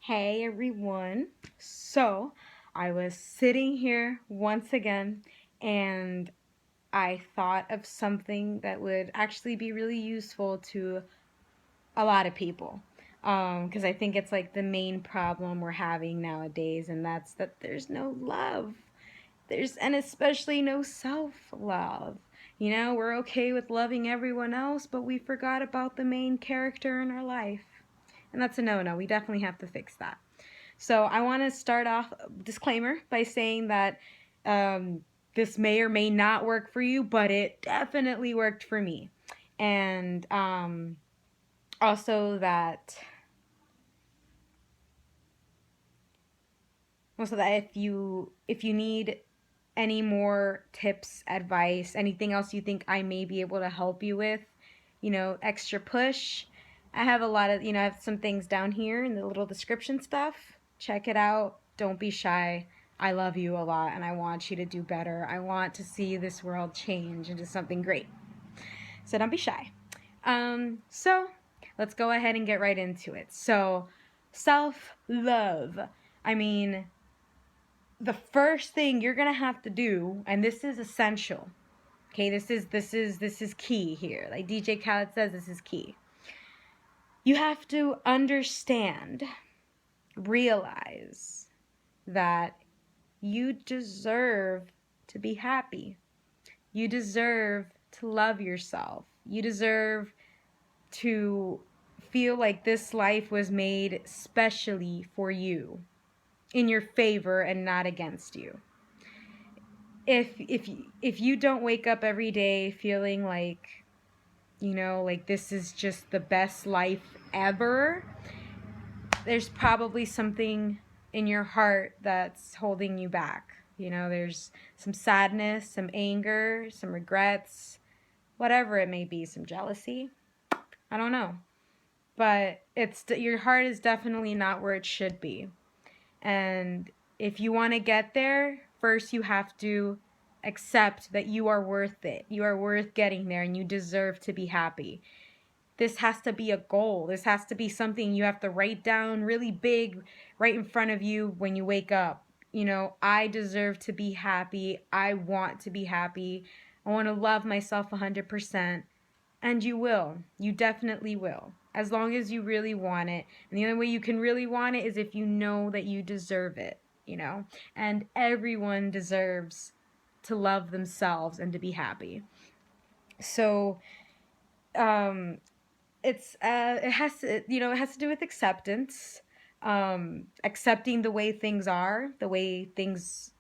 Hey everyone. So, I was sitting here once again and I thought of something that would actually be really useful to a lot of people. Because I think it's like the main problem we're having nowadays, and that's that there's no love. And especially no self-love. We're okay with loving everyone else, but we forgot about the main character in our life. And that's a no-no. We definitely have to fix that. So I want to start off disclaimer by saying that this may or may not work for you, but it definitely worked for me. And also that if you need any more tips, advice, anything else you think I may be able to help you with, extra push. I have a lot of, I have some things down here in the little description stuff. Check it out. Don't be shy. I love you a lot and I want you to do better. I want to see this world change into something great. So don't be shy. So let's go ahead and get right into it. So, self-love. I mean, the first thing you're gonna have to do, and this is essential. Okay, this is key here. Like DJ Khaled says, this is key. You have to understand, realize that you deserve to be happy. You deserve to love yourself. You deserve to feel like this life was made specially for you, in your favor and not against you. If you don't wake up every day feeling like, like this is just the best life ever, there's probably something in your heart that's holding you back. There's some sadness, some anger, some regrets, whatever it may be, some jealousy. I don't know. But your heart is definitely not where it should be. And if you want to get there, first you have to accept that you are worth it. You are worth getting there and you deserve to be happy. This has to be a goal. This has to be something you have to write down really big right in front of you when you wake up. I deserve to be happy. I want to be happy. I want to love myself 100%. And you will. You definitely will. As long as you really want it. And the only way you can really want it is if you know that you deserve it, And everyone deserves to love themselves and to be happy. So, it has to do with acceptance. Accepting the way things are, the way things,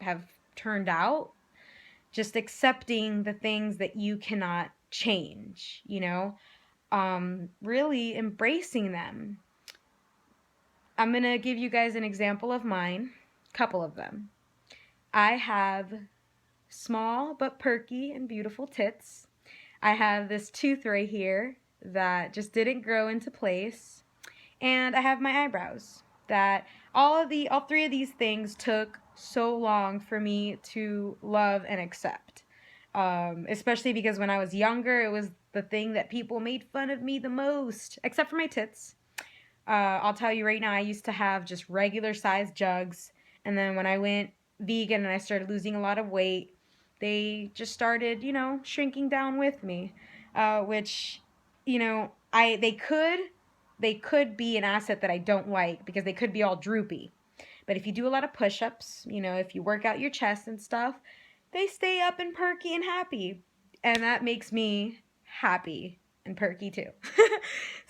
have turned out. Just accepting the things that you cannot change, really embracing them. I'm going to give you guys an example of mine, a couple of them. I have small but perky and beautiful tits. I have this tooth right here that just didn't grow into place. And I have my eyebrows that all three of these things took so long for me to love and accept. Especially because when I was younger, it was the thing that people made fun of me the most, except for my tits. I'll tell you right now, I used to have just regular sized jugs. And then when I went vegan and I started losing a lot of weight, they just started, shrinking down with me. Which, they could be an asset that I don't like because they could be all droopy. But if you do a lot of push-ups, if you work out your chest and stuff, they stay up and perky and happy. And that makes me happy and perky too.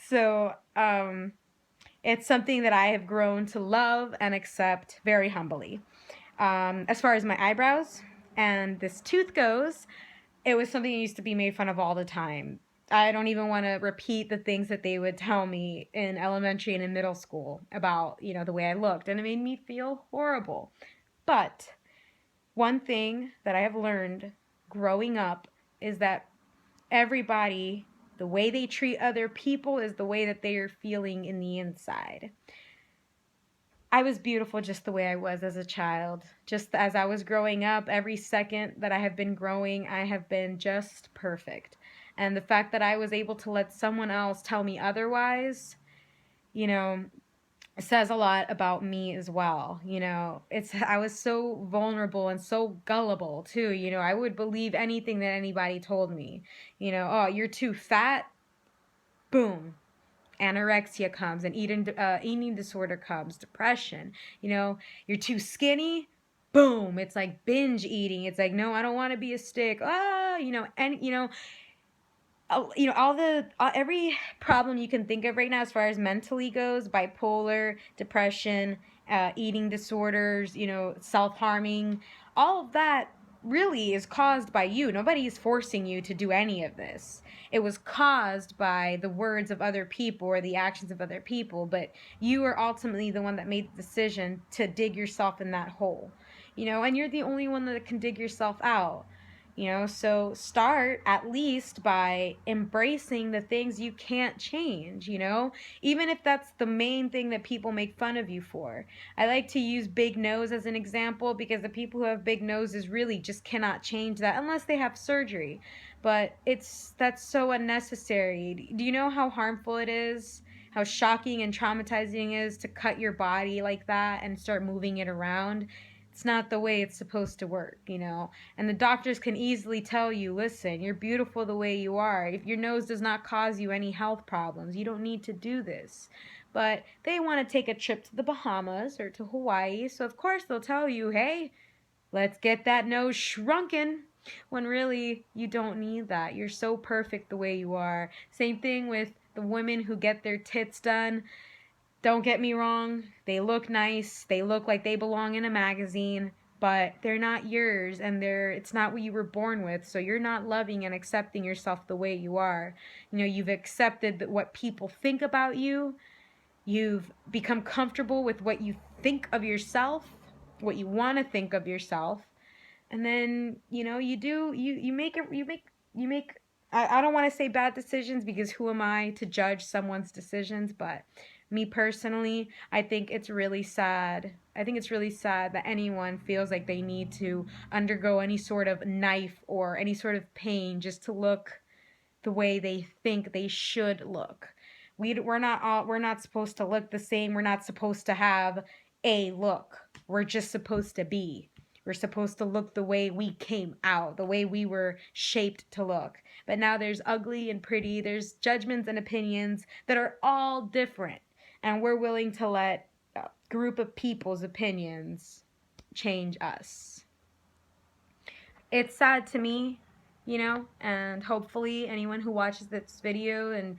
So, it's something that I have grown to love and accept very humbly. As far as my eyebrows and this tooth goes, it was something that used to be made fun of all the time. I don't even want to repeat the things that they would tell me in elementary and in middle school about, the way I looked. And it made me feel horrible. But one thing that I have learned growing up is that everybody, the way they treat other people is the way that they are feeling in the inside. I was beautiful just the way I was as a child. Just as I was growing up, every second that I have been growing, I have been just perfect. And the fact that I was able to let someone else tell me otherwise, says a lot about me as well. You know, I was so vulnerable and so gullible too. You know, I would believe anything that anybody told me. You know, oh, you're too fat. Boom. Anorexia comes, and eating disorder comes, depression. You know, you're too skinny. Boom. It's like binge eating. It's like, no, I don't want to be a stick. Ah, you know, and every problem you can think of right now as far as mentally goes, bipolar, depression, eating disorders, you know, self-harming, all of that really is caused by you. Nobody is forcing you to do any of this. It was caused by the words of other people or the actions of other people, but you are ultimately the one that made the decision to dig yourself in that hole. You know, and you're the only one that can dig yourself out. You know, so start at least by embracing the things you can't change, you know, even if that's the main thing that people make fun of you for. I like to use big nose as an example because the people who have big noses really just cannot change that unless they have surgery. But that's so unnecessary. Do you know how harmful it is? How shocking and traumatizing it is to cut your body like that and start moving it around? It's not the way it's supposed to work, you know. And the doctors can easily tell you, listen, you're beautiful the way you are. If your nose does not cause you any health problems, you don't need to do this. But they want to take a trip to the Bahamas or to Hawaii, so of course they'll tell you, hey, let's get that nose shrunken. When really, you don't need that. You're so perfect the way you are. Same thing with the women who get their tits done. Don't get me wrong, they look nice, they look like they belong in a magazine, but they're not yours, and it's not what you were born with, so you're not loving and accepting yourself the way you are. You know, you've accepted what people think about you, you've become comfortable with what you think of yourself, what you want to think of yourself, and then, you know, you make it, you make I don't want to say bad decisions because who am I to judge someone's decisions, but me personally, I think it's really sad. I think it's really sad that anyone feels like they need to undergo any sort of knife or any sort of pain just to look the way they think they should look. We're not supposed to look the same. We're not supposed to have a look. We're just supposed to be. We're supposed to look the way we came out, the way we were shaped to look. But now there's ugly and pretty, there's judgments and opinions that are all different. And we're willing to let a group of people's opinions change us. It's sad to me, you know, and hopefully anyone who watches this video and,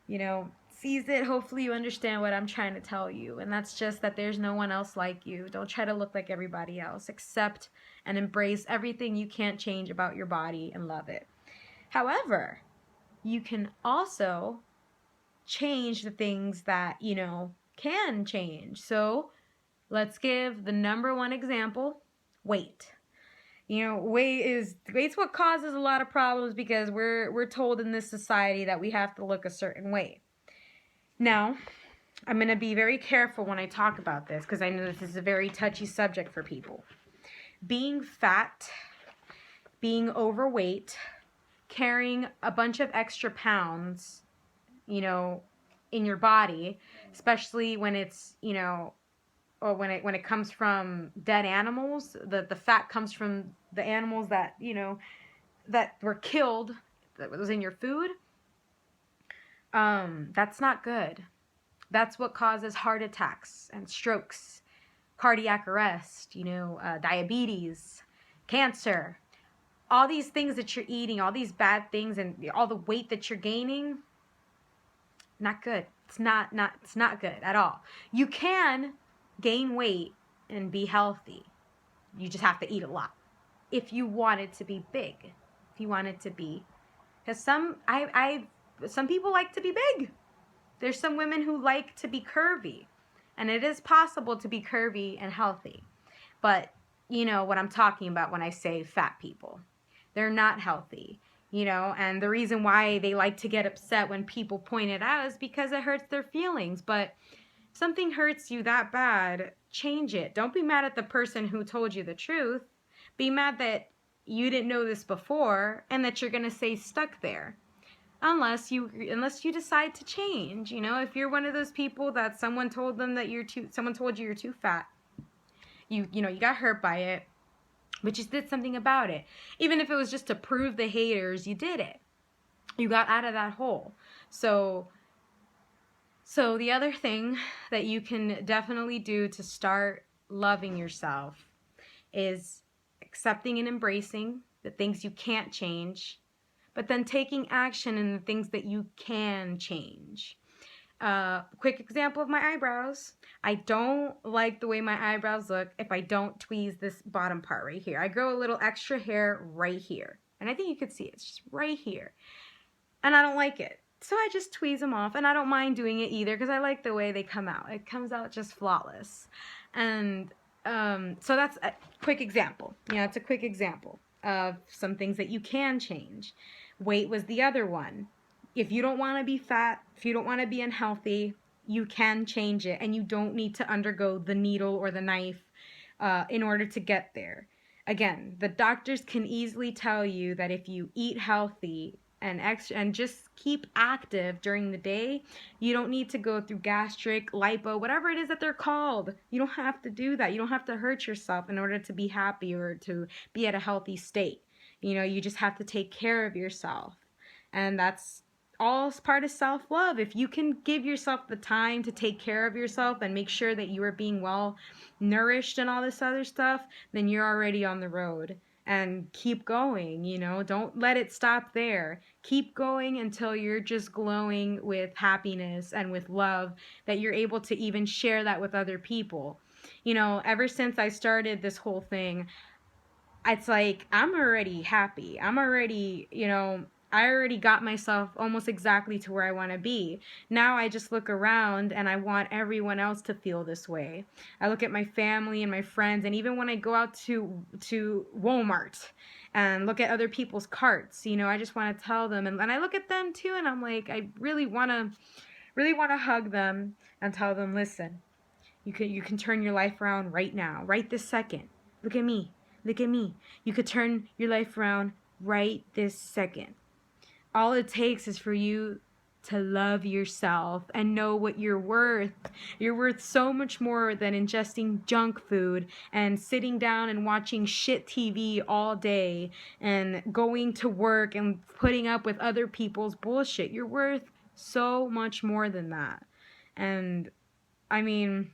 you know, sees it, hopefully you understand what I'm trying to tell you. And that's just that there's no one else like you. Don't try to look like everybody else. Accept and embrace everything you can't change about your body and love it. However, you can also change the things that, you know, can change. So let's give the number one example, weight. You know, weight's what causes a lot of problems because we're told in this society that we have to look a certain way. Now, I'm going to be very careful when I talk about this because I know this is a very touchy subject for people. Being fat, being overweight, carrying a bunch of extra pounds, you know, in your body, especially when it's, you know, or when it comes from dead animals, the fat comes from the animals that, you know, that were killed, that was in your food. That's not good. That's what causes heart attacks and strokes, cardiac arrest, you know, diabetes, cancer. All these things that you're eating, all these bad things, and all the weight that you're gaining, not good. It's not good at all. You can gain weight and be healthy. You just have to eat a lot. If you want it to be big, if you want it to be, because some people like to be big. There's some women who like to be curvy, and it is possible to be curvy and healthy. But you know what I'm talking about when I say fat people. They're not healthy, you know, and the reason why they like to get upset when people point it out is because it hurts their feelings. But if something hurts you that bad, change it. Don't be mad at the person who told you the truth. Be mad that you didn't know this before and that you're going to stay stuck there. unless you decide to change. You know, if you're one of those people that someone told you you're too fat, you got hurt by it, but you did something about it. Even if it was just to prove the haters, you did it. You got out of that hole. So the other thing that you can definitely do to start loving yourself is accepting and embracing the things you can't change, but then taking action in the things that you can change. Quick example of my eyebrows. I don't like the way my eyebrows look if I don't tweeze this bottom part right here. I grow a little extra hair right here. And I think you could see it. It's just right here. And I don't like it. So I just tweeze them off. And I don't mind doing it either because I like the way they come out. It comes out just flawless. And so that's a quick example. It's a quick example of some things that you can change. Weight was the other one. If you don't want to be fat, if you don't want to be unhealthy, you can change it, and you don't need to undergo the needle or the knife in order to get there. Again, the doctors can easily tell you that if you eat healthy and just keep active during the day, you don't need to go through gastric, lipo, whatever it is that they're called. You don't have to do that. You don't have to hurt yourself in order to be happy or to be at a healthy state. You just have to take care of yourself. And that's all part of self-love. If you can give yourself the time to take care of yourself and make sure that you are being well nourished and all this other stuff, then you're already on the road. And keep going, don't let it stop there. Keep going until you're just glowing with happiness and with love, that you're able to even share that with other people. Ever since I started this whole thing, it's like I'm already happy. I'm already, I already got myself almost exactly to where I want to be. Now I just look around and I want everyone else to feel this way. I look at my family and my friends, and even when I go out to Walmart and look at other people's carts, I just want to tell them, and I look at them too, and I'm like, I really want to hug them and tell them, listen, you can turn your life around right now, right this second. Look at me. Look at me. You could turn your life around right this second. All it takes is for you to love yourself and know what you're worth. You're worth so much more than ingesting junk food and sitting down and watching shit TV all day and going to work and putting up with other people's bullshit. You're worth so much more than that. And I mean,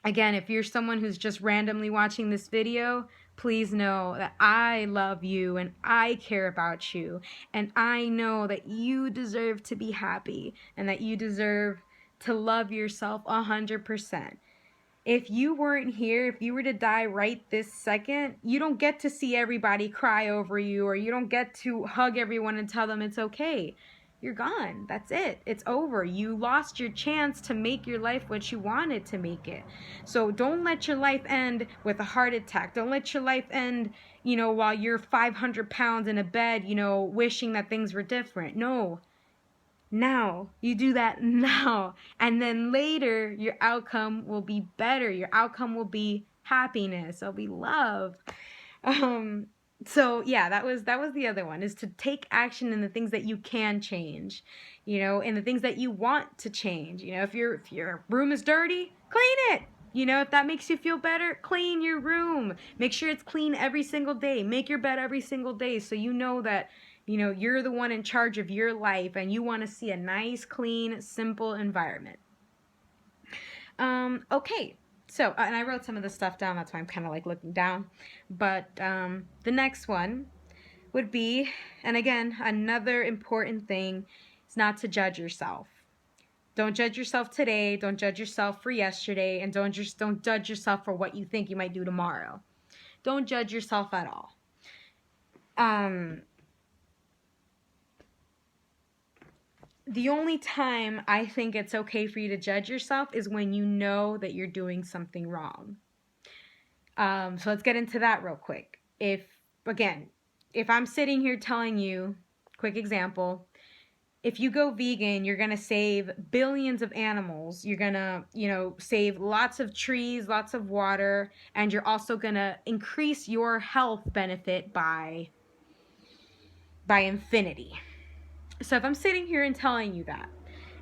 again, if you're someone who's just randomly watching this video, please know that I love you and I care about you, and I know that you deserve to be happy and that you deserve to love yourself 100%. If you weren't here, if you were to die right this second, you don't get to see everybody cry over you, or you don't get to hug everyone and tell them it's okay. You're gone. That's it. It's over. You lost your chance to make your life what you wanted to make it. So don't let your life end with a heart attack. Don't let your life end, while you're 500 pounds in a bed, wishing that things were different. No. Now. You do that now. And then later, your outcome will be better. Your outcome will be happiness. It'll be love. So yeah, that was the other one, is to take action in the things that you can change, and the things that you want to change. If your room is dirty, clean it. If that makes you feel better, clean your room. Make sure it's clean every single day. Make your bed every single day, so that you're the one in charge of your life and you want to see a nice, clean, simple environment. Okay. So, and I wrote some of the stuff down, that's why I'm kind of like looking down. But the next one would be, and again, another important thing is not to judge yourself. Don't judge yourself today, don't judge yourself for yesterday, and don't judge yourself for what you think you might do tomorrow. Don't judge yourself at all. The only time I think it's okay for you to judge yourself is when you know that you're doing something wrong. So let's get into that real quick. If I'm sitting here telling you, quick example, if you go vegan, you're going to save billions of animals. You're going to, save lots of trees, lots of water, and you're also going to increase your health benefit by infinity. So if I'm sitting here and telling you that,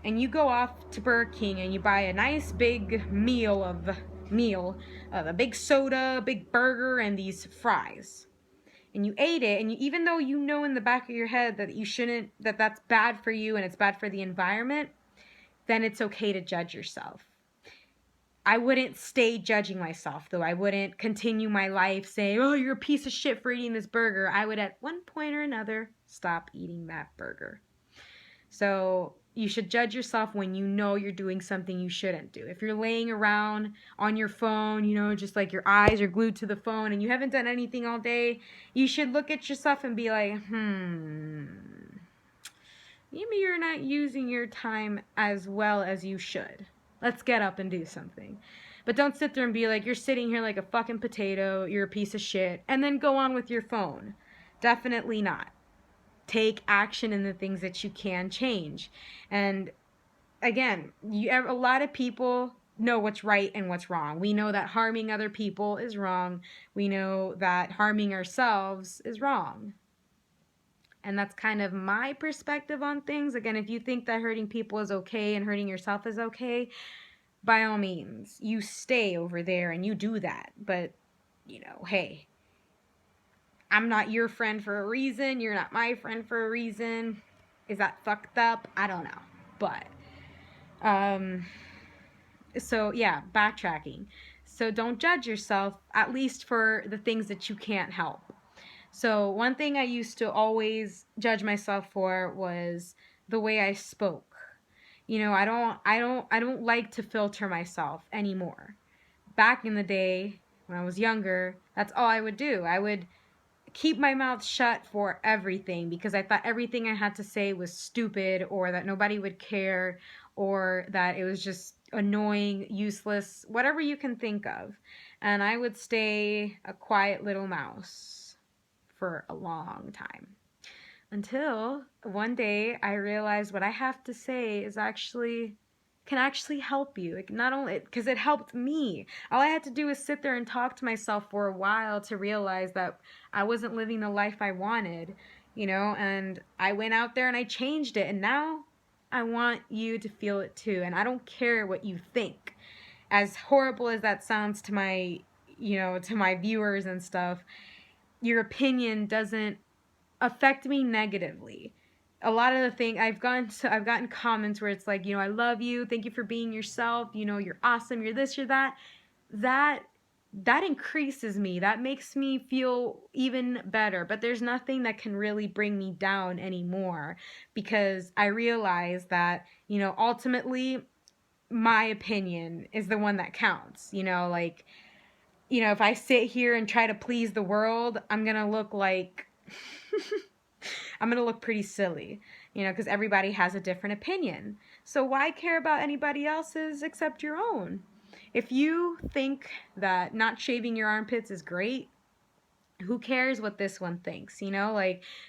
and you go off to Burger King and you buy a nice big meal of a big soda, a big burger, and these fries, and you ate it, and even though you know in the back of your head that you shouldn't, that's bad for you and it's bad for the environment, then it's okay to judge yourself. I wouldn't stay judging myself, though. I wouldn't continue my life saying, oh, you're a piece of shit for eating this burger. I would, at one point or another, stop eating that burger. So you should judge yourself when you know you're doing something you shouldn't do. If you're laying around on your phone, just like your eyes are glued to the phone and you haven't done anything all day, you should look at yourself and be like, maybe you're not using your time as well as you should. Let's get up and do something. But don't sit there and be like, you're sitting here like a fucking potato, you're a piece of shit, and then go on with your phone. Definitely not. Take action in the things that you can change. And again, a lot of people know what's right and what's wrong. We know that harming other people is wrong. We know that harming ourselves is wrong. And that's kind of my perspective on things. Again, if you think that hurting people is okay and hurting yourself is okay, by all means, you stay over there and you do that. But, hey, I'm not your friend for a reason. You're not my friend for a reason. Is that fucked up? I don't know. But, so yeah, backtracking. So don't judge yourself, at least for the things that you can't help. So one thing I used to always judge myself for was the way I spoke. I don't like to filter myself anymore. Back in the day, when I was younger, that's all I would do. I would keep my mouth shut for everything because I thought everything I had to say was stupid, or that nobody would care, or that it was just annoying, useless, whatever you can think of. And I would stay a quiet little mouse for a long time, until one day I realized what I have to say can actually help you. Not only because it helped me. All I had to do was sit there and talk to myself for a while to realize that I wasn't living the life I wanted, and I went out there and I changed it, and now I want you to feel it too. And I don't care what you think. As horrible as that sounds to my viewers and stuff, your opinion doesn't affect me negatively. A lot of the thing I've gotten comments where it's like, I love you, thank you for being yourself, you're awesome, you're this, you're that. That increases me. That makes me feel even better. But there's nothing that can really bring me down anymore, because I realize that, ultimately my opinion is the one that counts. If I sit here and try to please the world, I'm going to look like, I'm going to look pretty silly, because everybody has a different opinion. So why care about anybody else's except your own? If you think that not shaving your armpits is great, who cares what this one thinks?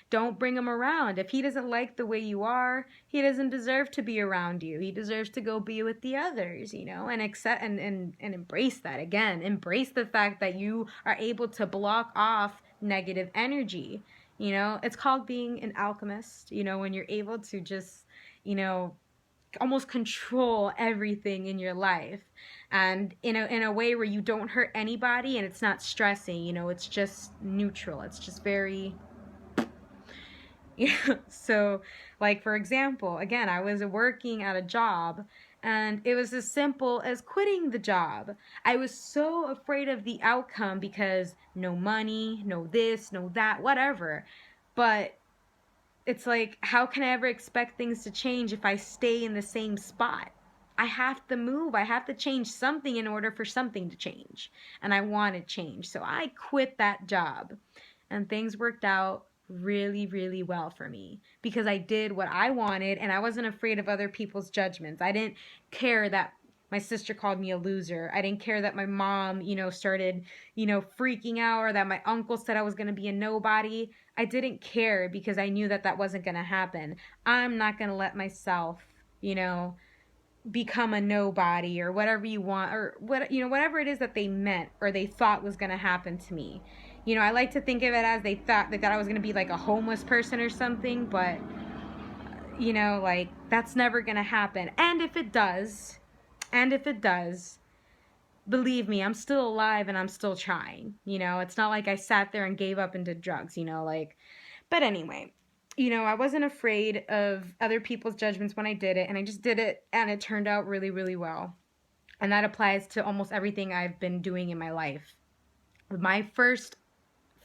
Don't bring him around. If he doesn't like the way you are, he doesn't deserve to be around you. He deserves to go be with the others, and accept and embrace that. Again, embrace the fact that you are able to block off negative energy. It's called being an alchemist, when you're able to just, almost control everything in your life, and in a way where you don't hurt anybody, and it's not stressing, it's just neutral. It's just very, so, like, for example, again, I was working at a job, and it was as simple as quitting the job. I was so afraid of the outcome because no money, no this, no that, whatever. But it's like, how can I ever expect things to change if I stay in the same spot? I have to move. I have to change something in order for something to change. And I want to change. So I quit that job. And things worked out really, really well for me, because I did what I wanted, and I wasn't afraid of other people's judgments. I didn't care that my sister called me a loser. I didn't care that my mom, started, freaking out, or that my uncle said I was going to be a nobody. I didn't care, because I knew that that wasn't going to happen. I'm not going to let myself, become a nobody, or whatever you want, or whatever it is that they meant or they thought was going to happen to me. I like to think of it as they thought I was going to be like a homeless person or something, but you know, like, that's never gonna happen. And if it does, believe me, I'm still alive and I'm still trying. You know, it's not like I sat there and gave up and did drugs, you know, like, but anyway, you know, I wasn't afraid of other people's judgments when I did it, and I just did it, and it turned out really, really well. And that applies to almost everything I've been doing in my life. My first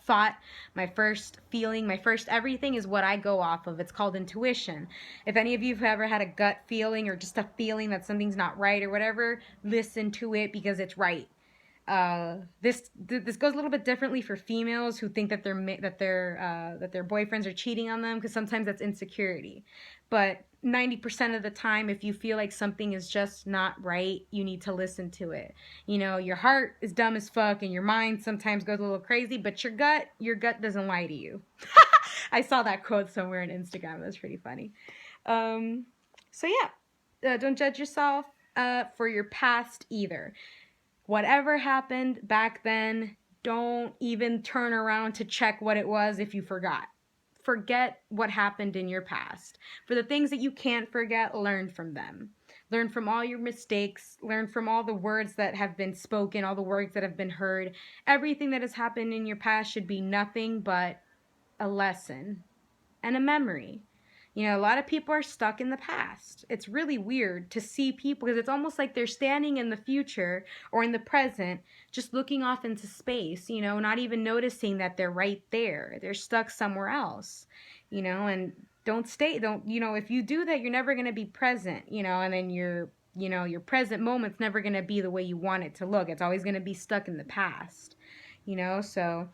thought, my first feeling, my first everything is what I go off of. It's called intuition. If any of you have ever had a gut feeling or just a feeling that something's not right or whatever, listen to it because it's right. This goes a little bit differently for females who think that their boyfriends are cheating on them, because sometimes that's insecurity. But 90% of the time, if you feel like something is just not right, you need to listen to it. You know, your heart is dumb as fuck and your mind sometimes goes a little crazy, but your gut doesn't lie to you. I saw that quote somewhere on Instagram. That's pretty funny. So yeah, don't judge yourself for your past either. Whatever happened back then, don't even turn around to check what it was if you forgot. Forget what happened in your past. For the things that you can't forget, learn from them. Learn from all your mistakes. Learn from all the words that have been spoken, all the words that have been heard. Everything that has happened in your past should be nothing but a lesson and a memory. You know, a lot of people are stuck in the past. It's really weird to see people, because it's almost like they're standing in the future or in the present, just looking off into space, you know, not even noticing that they're right there. They're stuck somewhere else, you know, and you know, if you do that, you're never going to be present, you know, and then your present moment's never going to be the way you want it to look. It's always going to be stuck in the past, you know, so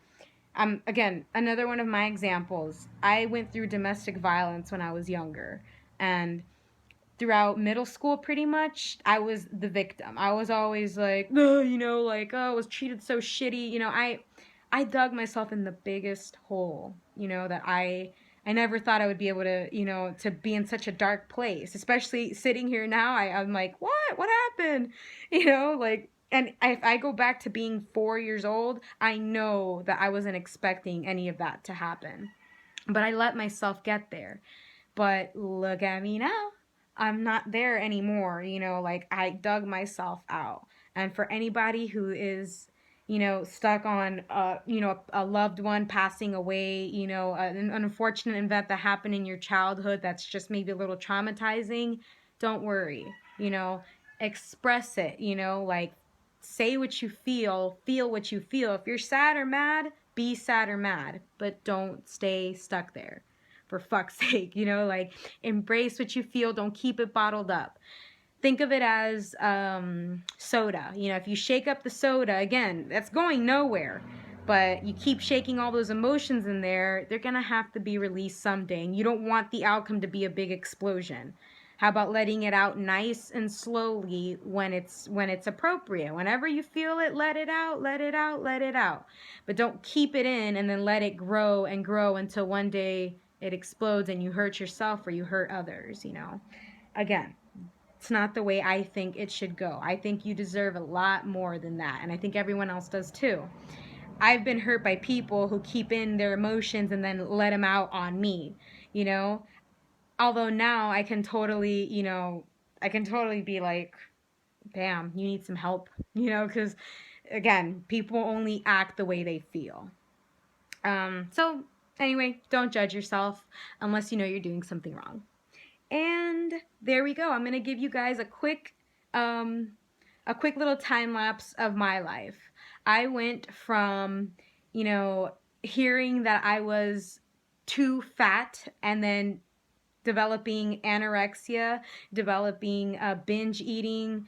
again, another one of my examples. I went through domestic violence when I was younger, and throughout middle school, pretty much, I was the victim. I was always like, oh, you know, like, oh, I was treated so shitty. You know, I dug myself in the biggest hole, you know, that I never thought I would be able to, you know, to be in such a dark place. Especially sitting here now, I'm like, what happened? You know, like, and if I go back to being 4 years old, I know that I wasn't expecting any of that to happen. But I let myself get there. But look at me now. I'm not there anymore. You know, like, I dug myself out. And for anybody who is, you know, stuck on, you know, a loved one passing away, you know, an unfortunate event that happened in your childhood that's just maybe a little traumatizing, don't worry. You know, express it, you know, like, say what you feel what you feel. If you're sad or mad, be sad or mad, but don't stay stuck there. For fuck's sake, you know, like, embrace what you feel. Don't keep it bottled up. Think of it as soda. You know, if you shake up the soda, again, that's going nowhere. But you keep shaking all those emotions in there, they're going to have to be released someday. And you don't want the outcome to be a big explosion. How about letting it out nice and slowly when it's appropriate? Whenever you feel it, let it out, let it out, let it out. But don't keep it in and then let it grow and grow until one day it explodes and you hurt yourself or you hurt others, you know. Again, it's not the way I think it should go. I think you deserve a lot more than that, and I think everyone else does too. I've been hurt by people who keep in their emotions and then let them out on me, you know. Although now I can totally, you know, be like, damn, you need some help, you know, because, again, people only act the way they feel. So, anyway, don't judge yourself unless you know you're doing something wrong. And there we go. I'm going to give you guys a quick little time lapse of my life. I went from, you know, hearing that I was too fat and then developing anorexia, developing binge eating,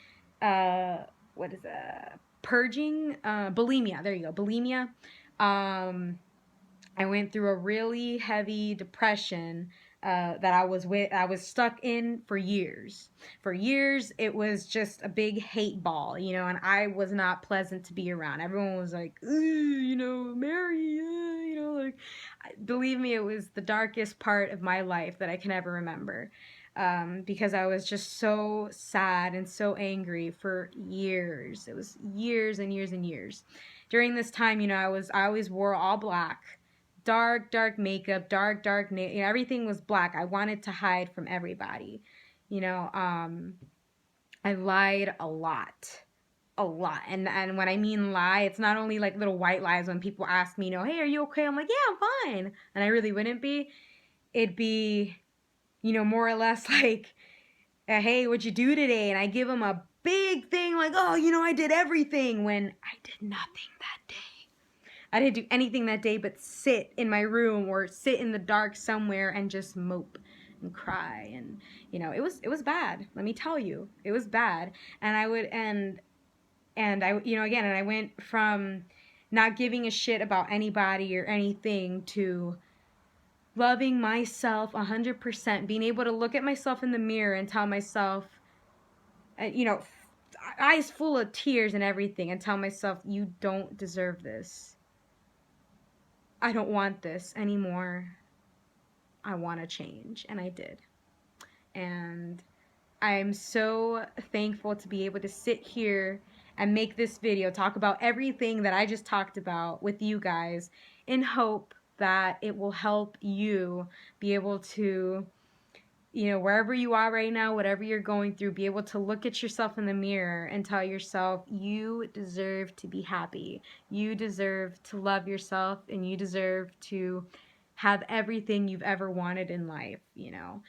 purging, bulimia. There you go, bulimia. I went through a really heavy depression that I was stuck in for years. For years, it was just a big hate ball, you know, and I was not pleasant to be around. Everyone was like, you know, Mary, you know, like, believe me, it was the darkest part of my life that I can ever remember. Because I was just so sad and so angry for years. It was years and years and years. During this time, you know, I always wore all black, dark, dark makeup, dark, dark nail. You know, everything was black. I wanted to hide from everybody. You know, I lied a lot. A lot. And when I mean lie, it's not only like little white lies when people ask me, you know, hey, are you okay? I'm like, yeah, I'm fine. And I really wouldn't be. It'd be, you know, more or less like, hey, what'd you do today? And I give them a big thing like, oh, you know, I did everything, when I did nothing that day. I didn't do anything that day but sit in my room or sit in the dark somewhere and just mope and cry. And, you know, it was bad. Let me tell you, it was bad. And I would, and I, you know, again, and I went from not giving a shit about anybody or anything to loving myself 100%, being able to look at myself in the mirror and tell myself, you know, eyes full of tears and everything, and tell myself, you don't deserve this. I don't want this anymore. I want to change. And I did. And I'm so thankful to be able to sit here and make this video, talk about everything that I just talked about with you guys, in hope that it will help you be able to, you know, wherever you are right now, whatever you're going through, be able to look at yourself in the mirror and tell yourself, you deserve to be happy. You deserve to love yourself, and you deserve to have everything you've ever wanted in life, you know.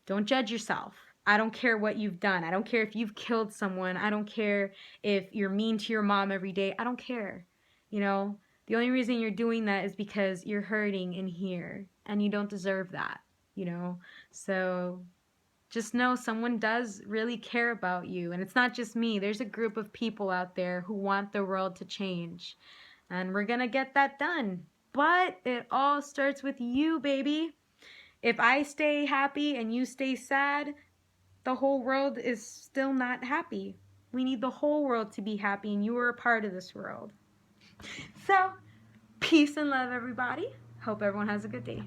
Don't judge yourself. I don't care what you've done. I don't care if you've killed someone. I don't care if you're mean to your mom every day. I don't care. You know, the only reason you're doing that is because you're hurting in here, and you don't deserve that, you know. So just know someone does really care about you, and it's not just me. There's a group of people out there who want the world to change, and we're gonna get that done. But it all starts with you, baby. If I stay happy and you stay sad, the whole world is still not happy. We need the whole world to be happy, and you are a part of this world. So, peace and love, everybody. Hope everyone has a good day.